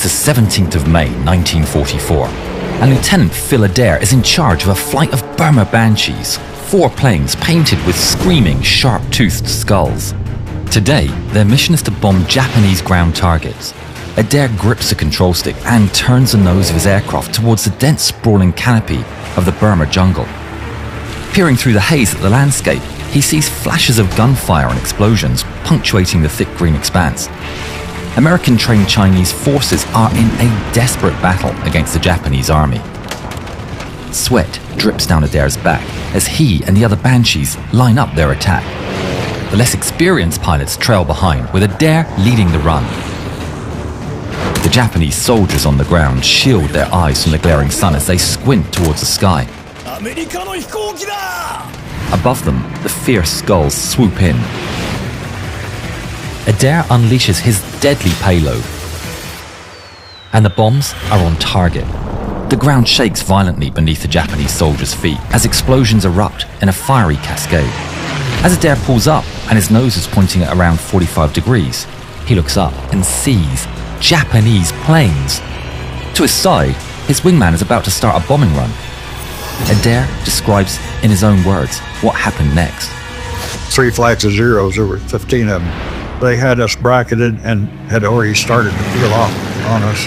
the 17th of May 1944, and Lieutenant Phil Adair is in charge of a flight of Burma Banshees, 4 planes painted with screaming, sharp-toothed skulls. Today, their mission is to bomb Japanese ground targets. Adair grips the control stick and turns the nose of his aircraft towards the dense, sprawling canopy of the Burma jungle. Peering through the haze at the landscape, he sees flashes of gunfire and explosions punctuating the thick green expanse. American-trained Chinese forces are in a desperate battle against the Japanese army. Sweat drips down Adair's back as he and the other Banshees line up their attack. The less experienced pilots trail behind, with Adair leading the run. The Japanese soldiers on the ground shield their eyes from the glaring sun as they squint towards the sky. Above them, the fierce skulls swoop in. Adair unleashes his deadly payload, and the bombs are on target. The ground shakes violently beneath the Japanese soldiers' feet as explosions erupt in a fiery cascade. As Adair pulls up and his nose is pointing at around 45 degrees, he looks up and sees Japanese planes. To his side, his wingman is about to start a bombing run. Adair describes in his own words what happened next. 3 flights of Zeros, there were 15 of them. They had us bracketed and had already started to peel off on us.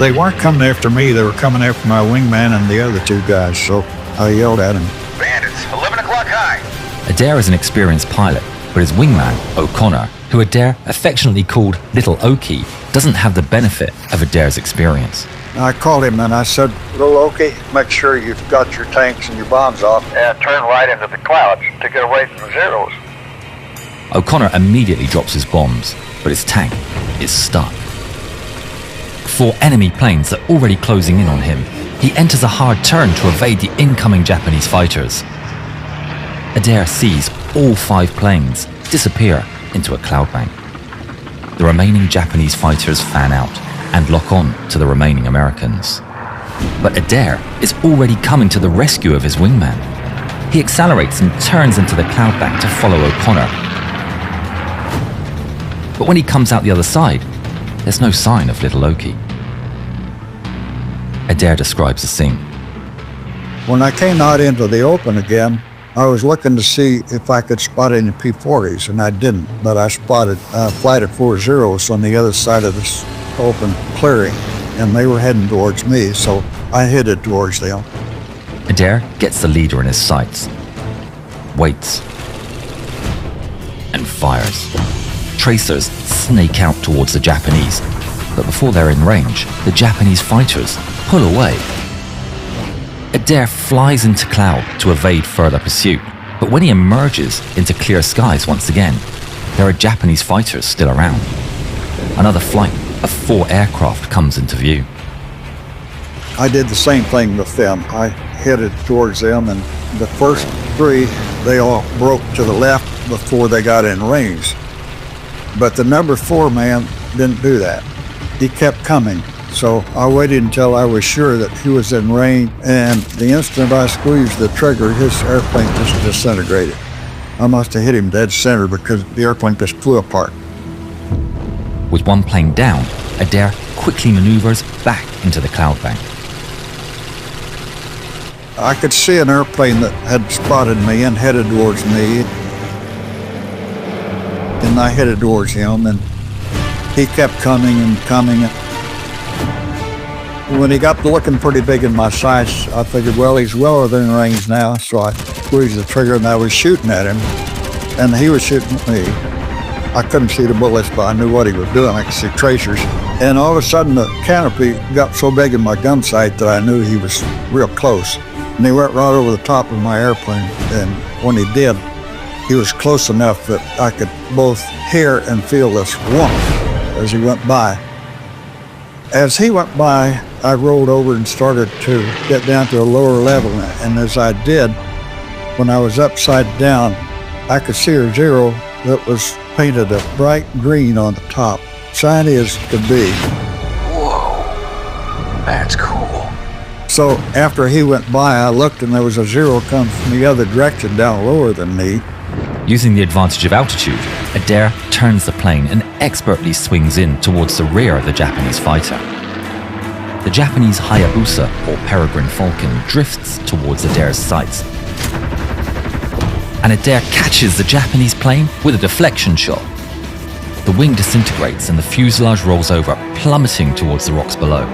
They weren't coming after me, they were coming after my wingman and the other 2 guys, so I yelled at him. Bandits, 11 o'clock high. Adair is an experienced pilot, but his wingman, O'Connor, who Adair affectionately called Little Okie, doesn't have the benefit of Adair's experience. I called him and I said, "Little Okie, make sure you've got your tanks and your bombs off." And turn right into the clouds to get away from the Zeros. O'Connor immediately drops his bombs, but his tank is stuck. 4 enemy planes are already closing in on him. He enters a hard turn to evade the incoming Japanese fighters. Adair sees all 5 planes disappear into a cloud bank. The remaining Japanese fighters fan out and lock on to the remaining Americans. But Adair is already coming to the rescue of his wingman. He accelerates and turns into the cloud bank to follow O'Connor. But when he comes out the other side, there's no sign of Little Okie. Adair describes the scene. When I came out into the open again, I was looking to see if I could spot any P40s, and I didn't, but I spotted a flight of 4 Zeros on the other side of this open clearing, and they were heading towards me, so I headed towards them. Adair gets the leader in his sights, waits, and fires. Tracers snake out towards the Japanese, but before they're in range, the Japanese fighters pull away. Adair flies into cloud to evade further pursuit, but when he emerges into clear skies once again, there are Japanese fighters still around. Another flight of 4 aircraft comes into view. I did the same thing with them. I headed towards them, and the first 3, they all broke to the left before they got in range. But the number 4 man didn't do that. He kept coming. So I waited until I was sure that he was in range, and the instant I squeezed the trigger, his airplane just disintegrated. I must have hit him dead center because the airplane just flew apart. With 1 plane down, Adair quickly maneuvers back into the cloud bank. I could see an airplane that had spotted me and headed towards me. And I headed towards him, and he kept coming and coming. When he got to looking pretty big in my sights, I figured, well, he's well within range now, so I squeezed the trigger and I was shooting at him, and he was shooting at me. I couldn't see the bullets, but I knew what he was doing. I could see tracers. And all of a sudden, the canopy got so big in my gun sight that I knew he was real close. And he went right over the top of my airplane, and when he did, he was close enough that I could both hear and feel this whump as he went by. As he went by, I rolled over and started to get down to a lower level, and as I did, when I was upside down, I could see a Zero that was painted a bright green on the top, shiny as could be. Whoa, that's cool. So after he went by, I looked and there was a Zero come from the other direction down lower than me. Using the advantage of altitude, Adair turns the plane and expertly swings in towards the rear of the Japanese fighter. the Japanese Hayabusa, or Peregrine Falcon, drifts towards Adair's sights. And Adair catches the Japanese plane with a deflection shot. The wing disintegrates and the fuselage rolls over, plummeting towards the rocks below.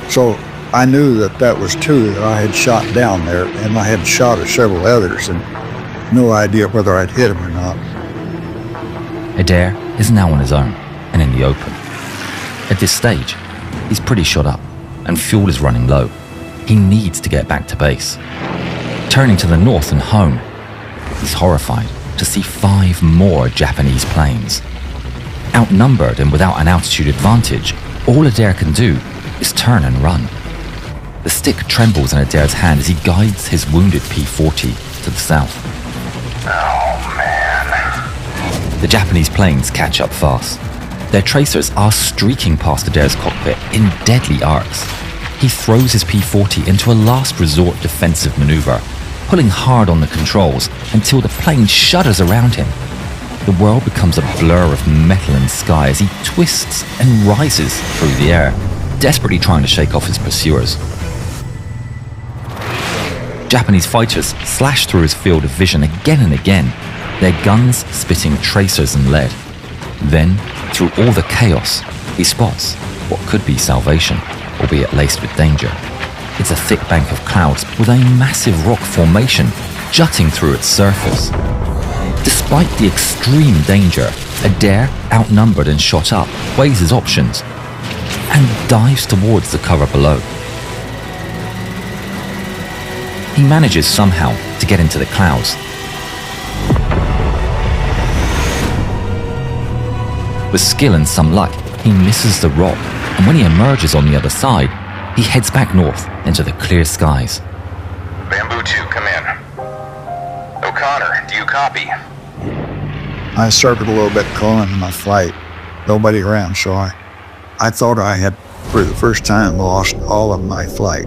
So I knew that was two that I had shot down there, and I had shot at several others, and no idea whether I'd hit them or not. Adair is now on his own and in the open. At this stage, he's pretty shot up and fuel is running low. He needs to get back to base. Turning to the north and home, he's horrified to see 5 more Japanese planes. Outnumbered and without an altitude advantage, all Adair can do is turn and run. The stick trembles in Adair's hand as he guides his wounded P40 to the south. Oh, man. The Japanese planes catch up fast. Their tracers are streaking past Adair's cockpit in deadly arcs. He throws his P40 into a last resort defensive maneuver, pulling hard on the controls until the plane shudders around him. The world becomes a blur of metal and sky as he twists and rises through the air, desperately trying to shake off his pursuers. Japanese fighters slash through his field of vision again and again, their guns spitting tracers and lead. Then, through all the chaos, he spots what could be salvation, albeit laced with danger. It's a thick bank of clouds with a massive rock formation jutting through its surface. Despite the extreme danger, Adair, outnumbered and shot up, weighs his options and dives towards the cover below. He manages somehow to get into the clouds. With skill and some luck, he misses the rock, and when he emerges on the other side, he heads back north into the clear skies. Bamboo 2, come in. O'Connor, do you copy? I circled a little bit calling my flight. Nobody around, so I thought I had, for the first time, lost all of my flight.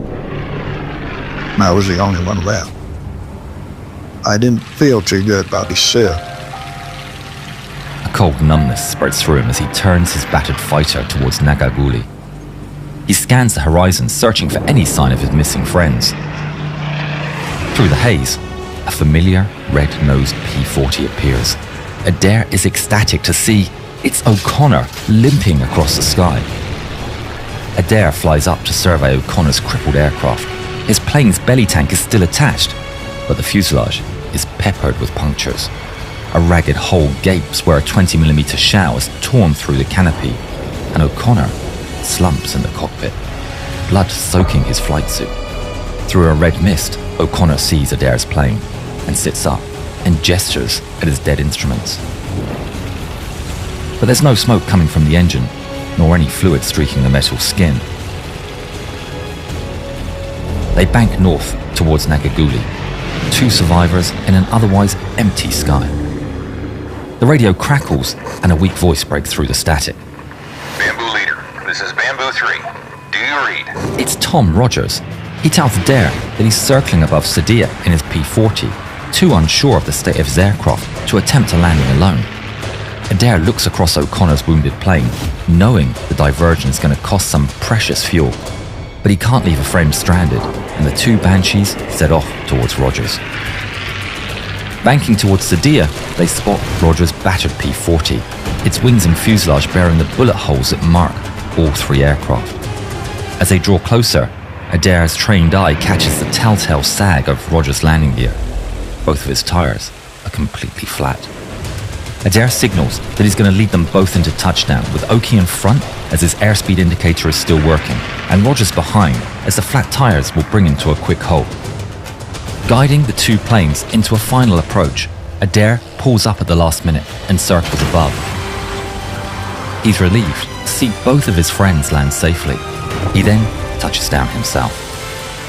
I was the only one left. I didn't feel too good about this sieve. A cold numbness spreads through him as he turns his battered fighter towards Nagaguli. He scans the horizon, searching for any sign of his missing friends. Through the haze, a familiar red-nosed P40 appears. Adair is ecstatic to see it's O'Connor limping across the sky. Adair flies up to survey O'Connor's crippled aircraft. His plane's belly tank is still attached, but the fuselage is peppered with punctures. A ragged hole gapes where a 20mm shell is torn through the canopy, and O'Connor slumps in the cockpit, blood soaking his flight suit. Through a red mist, O'Connor sees Adair's plane and sits up and gestures at his dead instruments. But there's no smoke coming from the engine, nor any fluid streaking the metal skin. They bank north towards Nagaguli, 2 survivors in an otherwise empty sky. The radio crackles and a weak voice breaks through the static. Bamboo Leader, this is Bamboo 3. Do you read? It's Tom Rogers. He tells Adair that he's circling above Sadia in his P40, too unsure of the state of his aircraft to attempt a landing alone. Adair looks across O'Connor's wounded plane, knowing the diversion is going to cost some precious fuel. But he can't leave a friend stranded, and the 2 Banshees set off towards Rogers. Banking towards Sadia, they spot Rogers' battered P40, its wings and fuselage bearing the bullet holes that mark all 3 aircraft. As they draw closer, Adair's trained eye catches the telltale sag of Rogers' landing gear. Both of his tires are completely flat. Adair signals that he's going to lead them both into touchdown, with Oki in front as his airspeed indicator is still working, and Rogers behind as the flat tires will bring him to a quick halt. Guiding the 2 planes into a final approach, Adair pulls up at the last minute and circles above. He's relieved to see both of his friends land safely. He then touches down himself.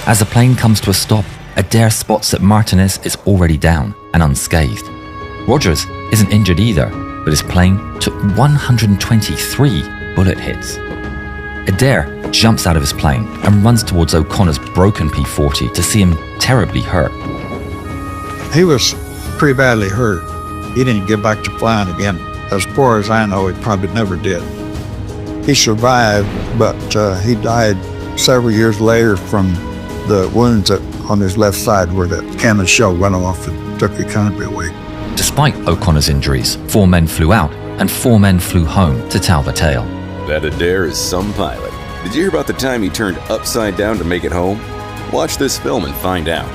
As the plane comes to a stop, Adair spots that Martinez is already down and unscathed. Rogers isn't injured either, but his plane took 123 bullet hits. Adair jumps out of his plane and runs towards O'Connor's broken P40 to see him terribly hurt. He was pretty badly hurt. He didn't get back to flying again. As far as I know, he probably never did. He survived, but he died several years later from the wounds on his left side where the cannon shell went off and took the canopy away. Despite O'Connor's injuries, 4 men flew out and 4 men flew home to tell the tale. That Adair is some pilot. Did you hear about the time he turned upside down to make it home? Watch this film and find out.